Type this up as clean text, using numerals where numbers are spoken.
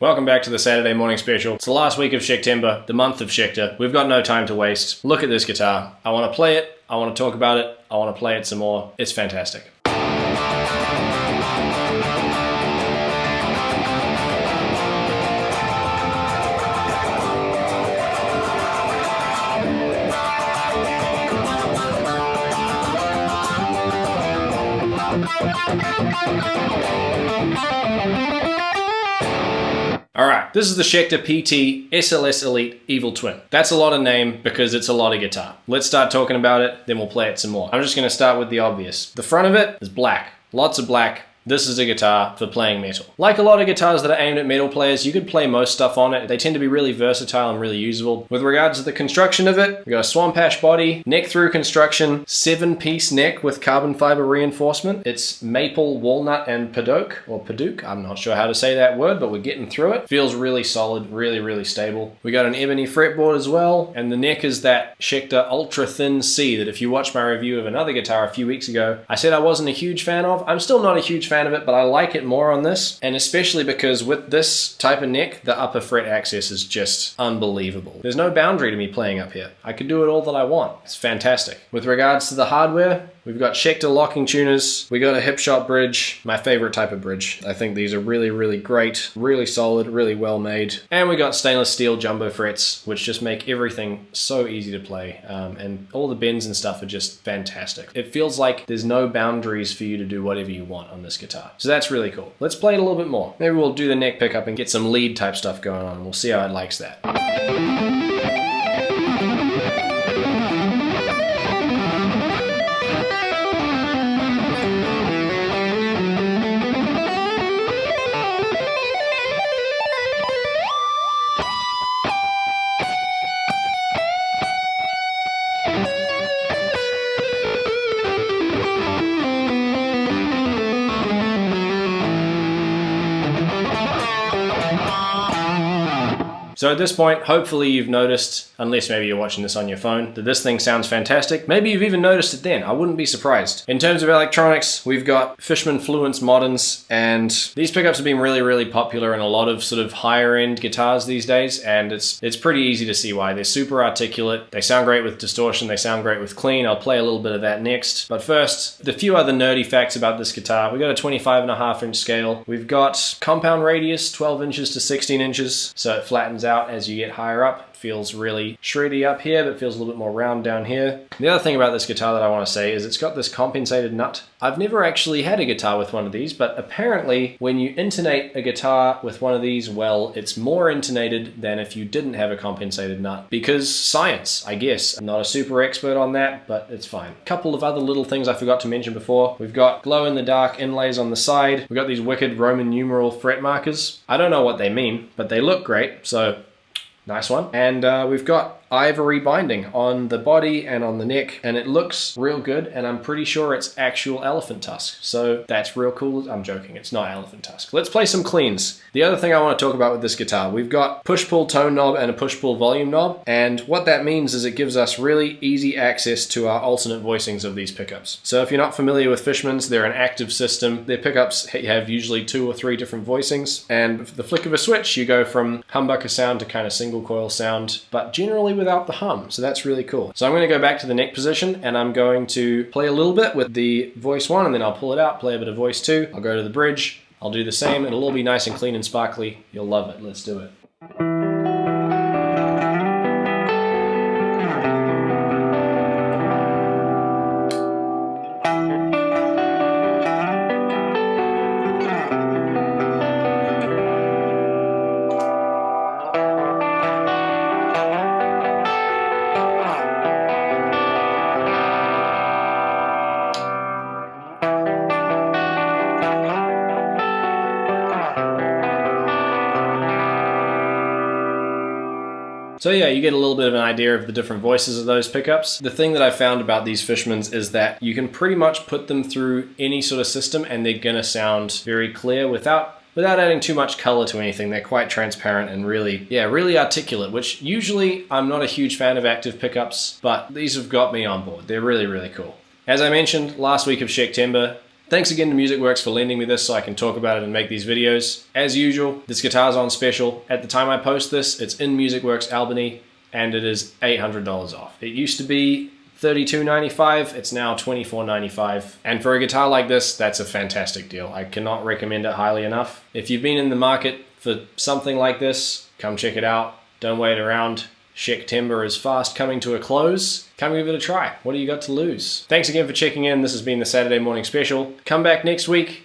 Welcome back to the Saturday morning special. It's the last week of Schecter, the month of Schecter. We've got no time to waste. Look at this guitar. I want to play it. I want to talk about it. I want to play it some more. It's fantastic. Alright, this is the Schecter PT SLS Elite Evil Twin. That's a lot of name because it's a lot of guitar. Let's start talking about it, then we'll play it some more. I'm just going to start with the obvious. The front of it is black. Lots of black. This is a guitar for playing metal. Like a lot of guitars that are aimed at metal players, you could play most stuff on it. They tend to be really versatile and really usable. With regards to the construction of it, we've got a swamp ash body, neck through construction, 7-piece neck with carbon fiber reinforcement. It's maple, walnut, and paduk. I'm not sure how to say that word, but we're getting through it. Feels really solid, really stable. We got an ebony fretboard as well, and the neck is that Schecter ultra thin C that if you watched my review of another guitar a few weeks ago, I said I wasn't a huge fan of. I'm still not a huge fan of it, but I like it more on this, and especially because with this type of neck, the upper fret access is just unbelievable. There's no boundary to me playing up here. I could do it all that I want. It's fantastic. With regards to the hardware, we've got Schecter locking tuners. We got a hip shot bridge, my favorite type of bridge. I think these are really great, really solid, really well made. And we got stainless steel jumbo frets, which just make everything so easy to play. And all the bends and stuff are just fantastic. It feels like there's no boundaries for you to do whatever you want on this guitar. So that's really cool. Let's play it a little bit more. Maybe we'll do the neck pickup and get some lead type stuff going on. We'll see how it likes that. So at this point, hopefully you've noticed, unless maybe you're watching this on your phone, that this thing sounds fantastic. Maybe you've even noticed it then. I wouldn't be surprised. In terms of electronics, we've got Fishman Fluence Moderns, and these pickups have been really popular in a lot of sort of higher end guitars these days, and it's pretty easy to see why. They're super articulate. They sound great with distortion. They sound great with clean. I'll play a little bit of that next. But first, the few other nerdy facts about this guitar. We've got a 25.5-inch scale. We've got compound radius, 12 inches to 16 inches, so it flattens out as you get higher up. It feels really shreddy up here, but feels a little bit more round down here. The other thing about this guitar that I want to say is it's got this compensated nut. I've never actually had a guitar with one of these, but apparently when you intonate a guitar with one of these, well, it's more intonated than if you didn't have a compensated nut. Because science, I guess. I'm not a super expert on that, but it's fine. A couple of other little things I forgot to mention before. We've got glow-in-the-dark inlays on the side. We've got these wicked Roman numeral fret markers. I don't know what they mean, but they look great, so nice one. And we've got ivory binding on the body and on the neck, and it looks real good, and I'm pretty sure it's actual elephant tusk. So that's real cool. I'm joking, it's not elephant tusk. Let's play some cleans. The other thing I want to talk about with this guitar, we've got push-pull tone knob and a push-pull volume knob, and what that means is it gives us really easy access to our alternate voicings of these pickups. So if you're not familiar with Fishmans, they're an active system. Their pickups have usually 2 or 3 different voicings, and with the flick of a switch, you go from humbucker sound to kind of single coil sound, but generally without the hum, so that's really cool. So I'm going to go back to the neck position, and I'm going to play a little bit with the voice 1, and then I'll pull it out, play a bit of voice 2, I'll go to the bridge, I'll do the same, it'll all be nice and clean and sparkly. You'll love it. Let's do it. So yeah, you get a little bit of an idea of the different voices of those pickups. The thing that I found about these Fishmans is that you can pretty much put them through any sort of system and they're gonna sound very clear without adding too much color to anything. They're quite transparent and really articulate, which usually I'm not a huge fan of active pickups, but these have got me on board. They're really cool. As I mentioned, last week of Schecter, Thanks again to MusicWorks for lending me this so I can talk about it and make these videos. As usual, this guitar's on special. At the time I post this, it's in MusicWorks Albany, and it is $800 off. It used to be $32.95, it's now $24.95. And for a guitar like this, that's a fantastic deal. I cannot recommend it highly enough. If you've been in the market for something like this, come check it out. Don't wait around. Schecter is fast coming to a close. Come give it a try. What do you got to lose? Thanks again for checking in. This has been the Saturday morning special. Come back next week.